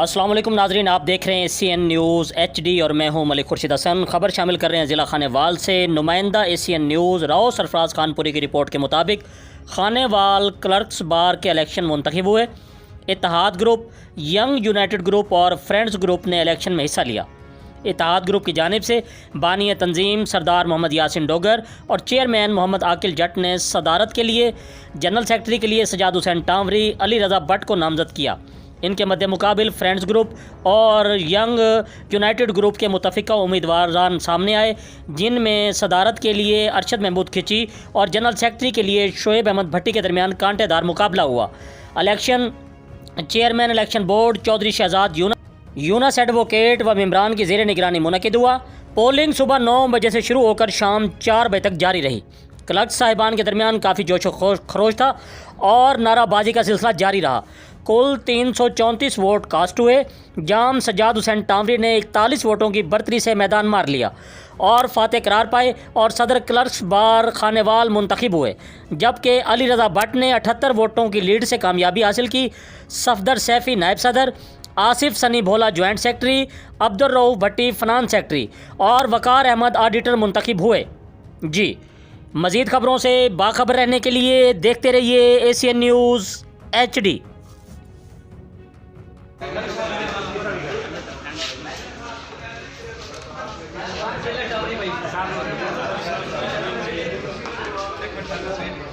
अस्सलाम वालेकुम नाजरीन, आप देख रहे हैं ACN न्यूज़ HD और मैं हूं मलिक खुर्शीद हसन। ख़बर शामिल कर रहे हैं ज़िला खानेवाल से। नुमाइंदा ACN न्यूज़ राव सरफराज खानपुरी की रिपोर्ट के मुताबिक खानेवाल क्लर्क्स बार के इलेक्शन मुंतखब हुए। इत्तेहाद ग्रुप, यंग यूनाइटेड ग्रुप और फ्रेंड्स ग्रुप ने इलेक्शन में हिस्सा लिया। इत्तेहाद ग्रुप की जानिब से बानी तंजीम सरदार मोहम्मद यासिन डोगर और चेयरमैन मोहम्मद आकिल जट ने सदारत के लिए, जनरल सेक्रेटरी के लिए सजाद हुसैन टांवरी, अली रज़ा भट्ट को नामज़द किया। इनके मध्य मुकाबिल फ्रेंड्स ग्रुप और यंग यूनाइटेड ग्रुप के मुतफ़िका उम्मीदवार सामने आए, जिनमें सदारत के लिए अरशद महमूद खिची और जनरल सेक्रेटरी के लिए शोएब अहमद भट्टी के दरमियान कांटेदार मुकाबला हुआ। Election chairman election board Chaudhary Shahzad Younus advocate व मेम्बरान की ज़ेर निगरानी मुनक़िद हुआ। पोलिंग सुबह 9 बजे से शुरू होकर शाम 4 बजे तक जारी रही। क्लर्क साहिबान के दरमियान काफ़ी जोश खरोश था और नाराबाजी का सिलसिला जारी रहा। कुल 334 वोट कास्ट हुए। जाम सजाद हुसैन टांवरी ने 41 वोटों की बढ़तरी से मैदान मार लिया और फातेह करार पाए और सदर क्लर्क्स बार खानेवाल मुंतखब हुए, जबकि अली रज़ा भट्ट ने 78 वोटों की लीड से कामयाबी हासिल की। सफदर सैफ़ी नायब सदर, आसिफ सनी भोला जॉइंट सेक्रेटरी, अब्दुल रऊफ़ भट्टी फिनांस सेक्रेटरी और वकार अहमद ऑडिटर मुंतखब हुए। जी, मज़ीद ख़बरों से बाखबर रहने के लिए देखते रहिए ACN न्यूज़ HD। एक मिनट